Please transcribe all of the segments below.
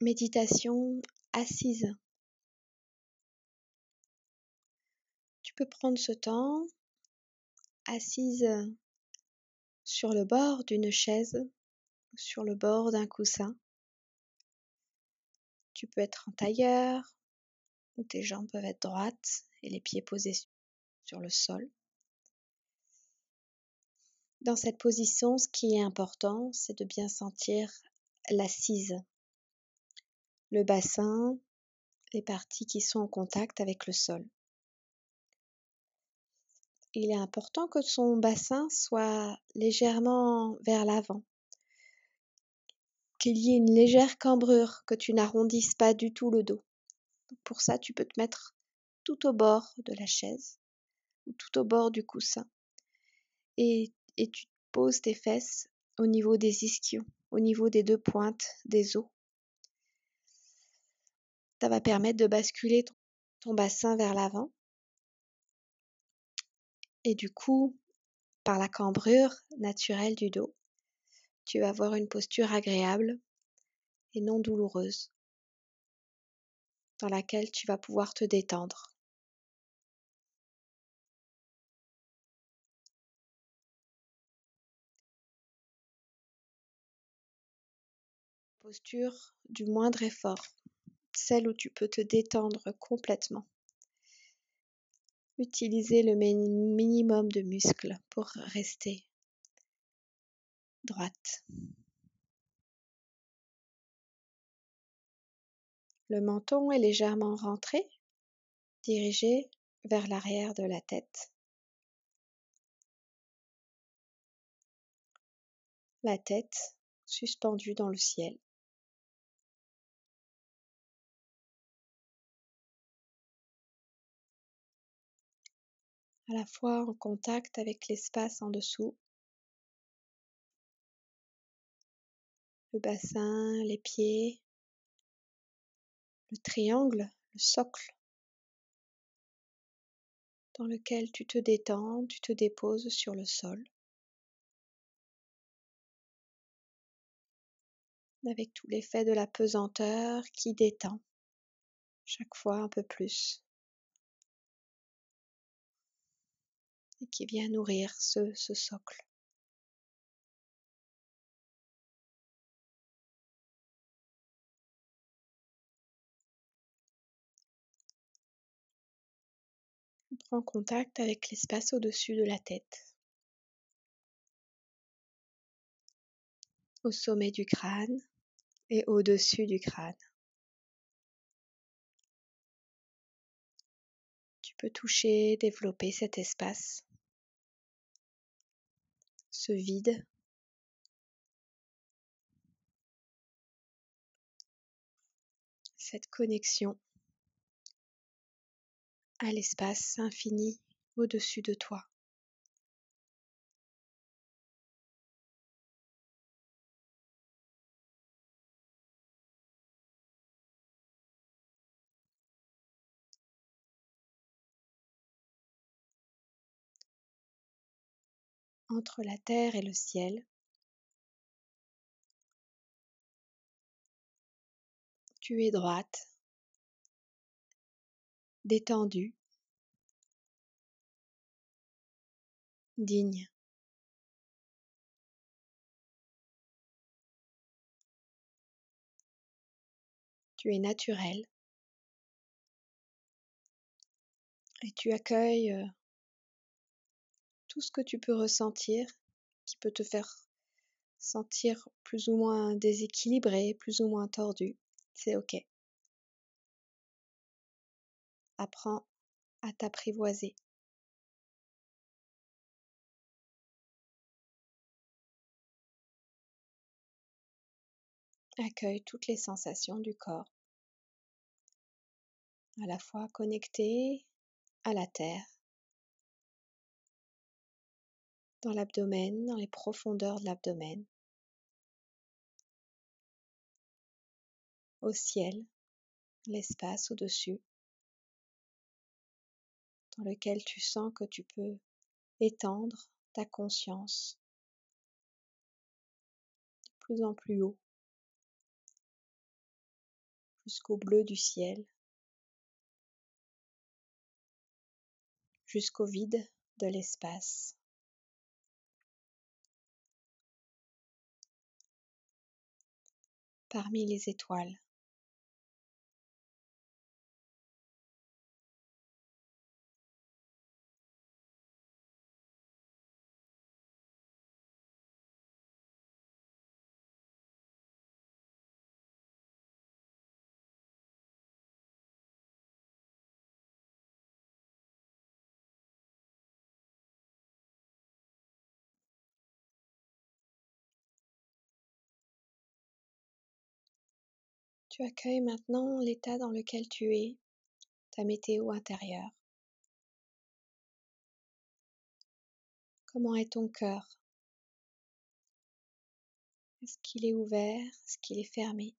méditation assise. Tu peux prendre ce temps assise sur le bord d'une chaise, sur le bord d'un coussin. Tu peux être en tailleur, où tes jambes peuvent être droites et les pieds posés sur le sol. Dans cette position, ce qui est important, c'est de bien sentir l'assise, le bassin, les parties qui sont en contact avec le sol. Il est important que son bassin soit légèrement vers l'avant, qu'il y ait une légère cambrure, que tu n'arrondisses pas du tout le dos. Pour ça, tu peux te mettre tout au bord de la chaise ou tout au bord du coussin et tu poses tes fesses au niveau des ischions, au niveau des deux pointes des os. Ça va permettre de basculer ton bassin vers l'avant et du coup, par la cambrure naturelle du dos, tu vas avoir une posture agréable et non douloureuse dans laquelle tu vas pouvoir te détendre. Posture du moindre effort, celle où tu peux te détendre complètement. Utiliser le minimum de muscles pour rester droite. Le menton est légèrement rentré, dirigé vers l'arrière de la tête. La tête suspendue dans le ciel. À la fois en contact avec l'espace en dessous, le bassin, les pieds, le triangle, le socle dans lequel tu te détends, tu te déposes sur le sol. Avec tout l'effet de la pesanteur qui détend chaque fois un peu plus et qui vient nourrir ce socle. Prends contact avec l'espace au-dessus de la tête, au sommet du crâne et au-dessus du crâne. Tu peux toucher, développer cet espace, ce vide. Cette connexion à l'espace infini au-dessus de toi. Entre la terre et le ciel, tu es droite, détendue, digne. Tu es naturelle et tu accueilles tout ce que tu peux ressentir qui peut te faire sentir plus ou moins déséquilibré, plus ou moins tordu. C'est ok. Apprends à t'apprivoiser. Accueille toutes les sensations du corps, à la fois connectées à la terre, dans l'abdomen, dans les profondeurs de l'abdomen, au ciel, l'espace au-dessus, dans lequel tu sens que tu peux étendre ta conscience de plus en plus haut. jusqu'au bleu du ciel, jusqu'au vide de l'espace. Parmi les étoiles. Tu accueilles maintenant l'état dans lequel tu es, ta météo intérieure. Comment est ton cœur? Est-ce qu'il est ouvert? Est-ce qu'il est fermé?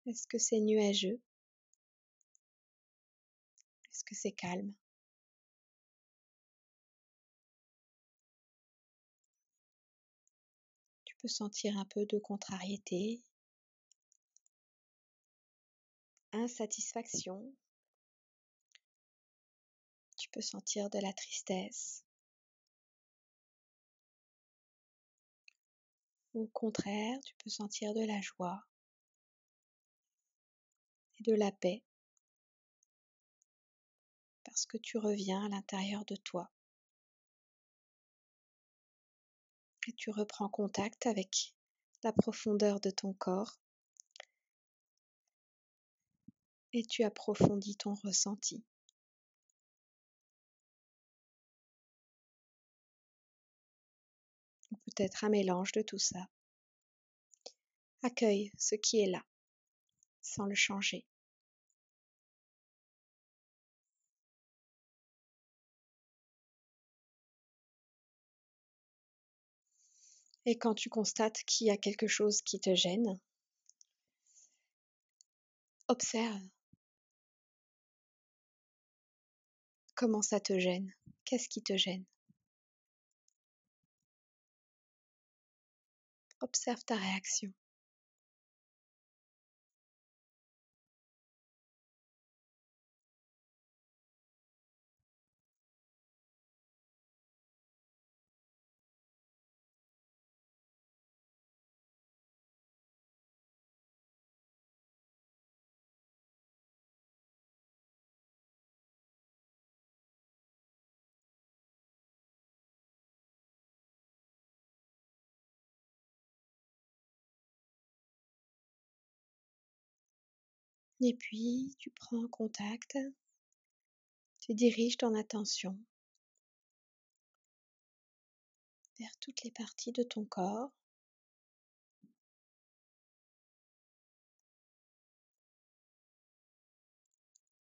Est-ce que c'est nuageux? Est-ce que c'est calme? Tu peux sentir un peu de contrariété, insatisfaction. Tu peux sentir de la tristesse. Au contraire, tu peux sentir de la joie et de la paix parce que tu reviens à l'intérieur de toi et tu reprends contact avec la profondeur de ton corps et tu approfondis ton ressenti. Ou peut-être un mélange de tout ça. Accueille ce qui est là, sans le changer. Et quand tu constates qu'il y a quelque chose qui te gêne, observe comment ça te gêne. Qu'est-ce qui te gêne? Observe ta réaction. Et puis, tu prends contact, tu diriges ton attention vers toutes les parties de ton corps,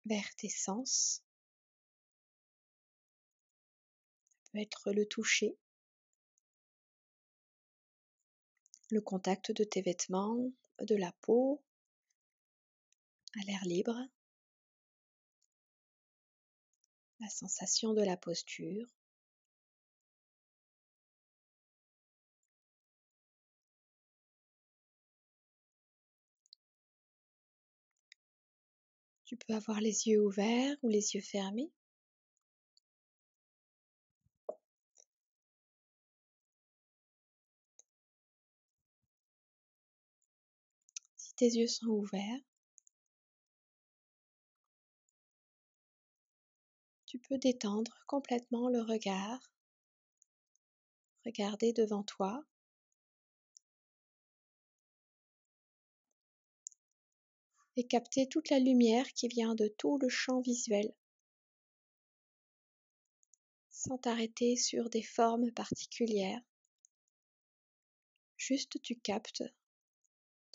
vers tes sens. Ça peut être le toucher, le contact de tes vêtements, de la peau, à l'air libre, la sensation de la posture. Tu peux avoir les yeux ouverts ou les yeux fermés. Si tes yeux sont ouverts, tu peux détendre complètement le regard, regarder devant toi et capter toute la lumière qui vient de tout le champ visuel, sans t'arrêter sur des formes particulières. Juste tu captes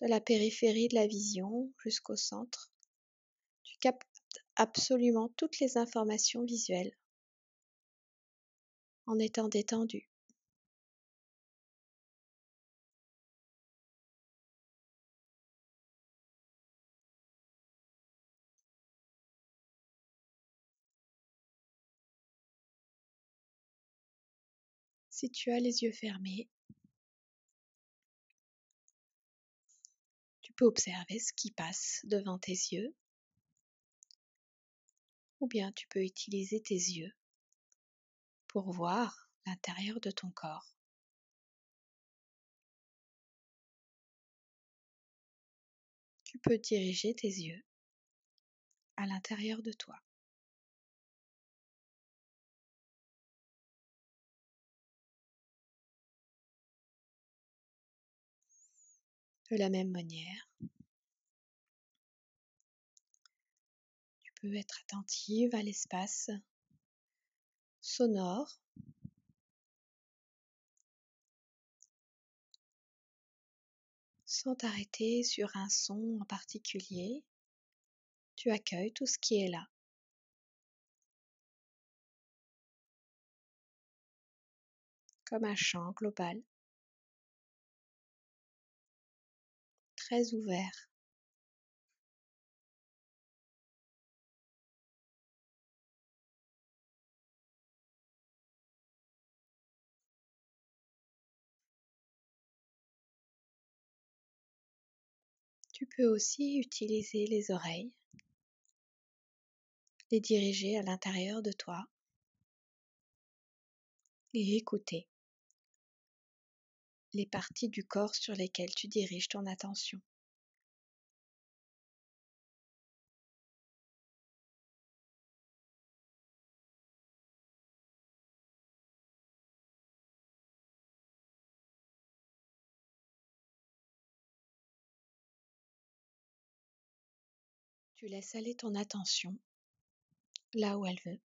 de la périphérie de la vision jusqu'au centre. Tu captes absolument toutes les informations visuelles en étant détendu. Si tu as les yeux fermés, tu peux observer ce qui passe devant tes yeux, ou bien tu peux utiliser tes yeux pour voir l'intérieur de ton corps. Tu peux diriger tes yeux à l'intérieur de toi. De la même manière, tu peux être attentive à l'espace sonore sans t'arrêter sur un son en particulier. Tu accueilles tout ce qui est là. Comme un champ global, très ouvert. Tu peux aussi utiliser les oreilles, les diriger à l'intérieur de toi et écouter les parties du corps sur lesquelles tu diriges ton attention. Tu laisses aller ton attention là où elle veut.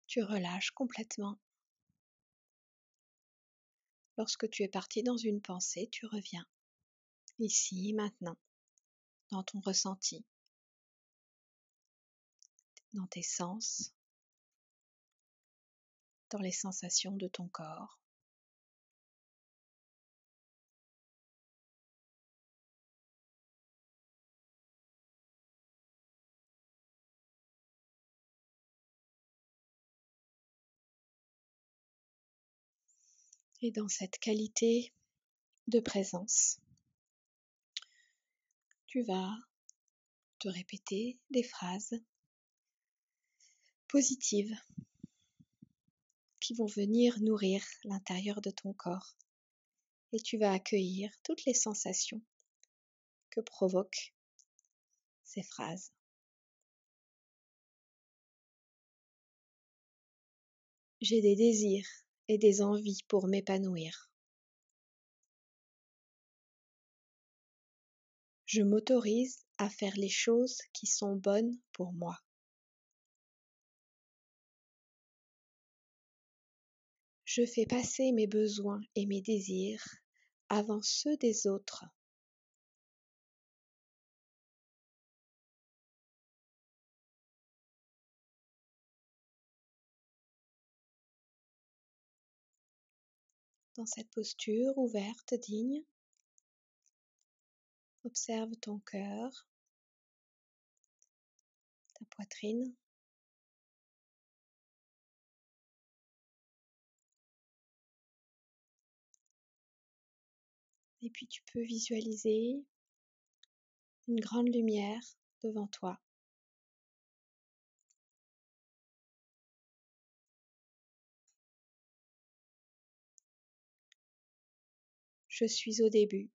Tu relâches complètement. Lorsque tu es parti dans une pensée, tu reviens, ici, maintenant, dans ton ressenti, dans tes sens, dans les sensations de ton corps. Et dans cette qualité de présence, tu vas te répéter des phrases positives qui vont venir nourrir l'intérieur de ton corps. Et tu vas accueillir toutes les sensations que provoquent ces phrases. J'ai des désirs et des envies pour m'épanouir. Je m'autorise à faire les choses qui sont bonnes pour moi. Je fais passer mes besoins et mes désirs avant ceux des autres. Dans cette posture ouverte, digne, observe ton cœur, ta poitrine. Et puis tu peux visualiser une grande lumière devant toi. Je suis au début,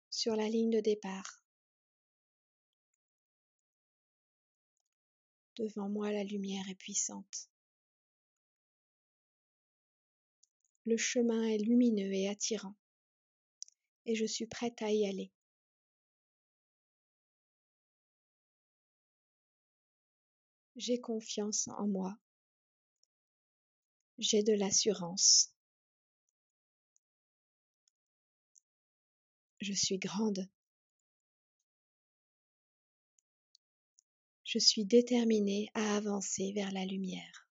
sur la ligne de départ. Devant moi, la lumière est puissante. Le chemin est lumineux et attirant, et je suis prête à y aller. J'ai confiance en moi. J'ai de l'assurance. Je suis grande. Je suis déterminée à avancer vers la lumière.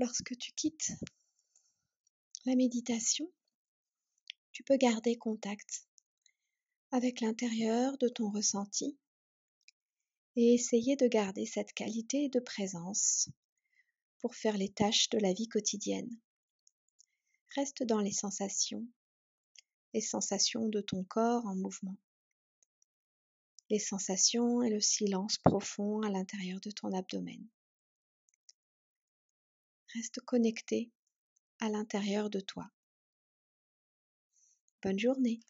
Lorsque tu quittes la méditation, tu peux garder contact avec l'intérieur de ton ressenti et essayer de garder cette qualité de présence pour faire les tâches de la vie quotidienne. Reste dans les sensations de ton corps en mouvement, les sensations et le silence profond à l'intérieur de ton abdomen. Reste connecté à l'intérieur de toi. Bonne journée.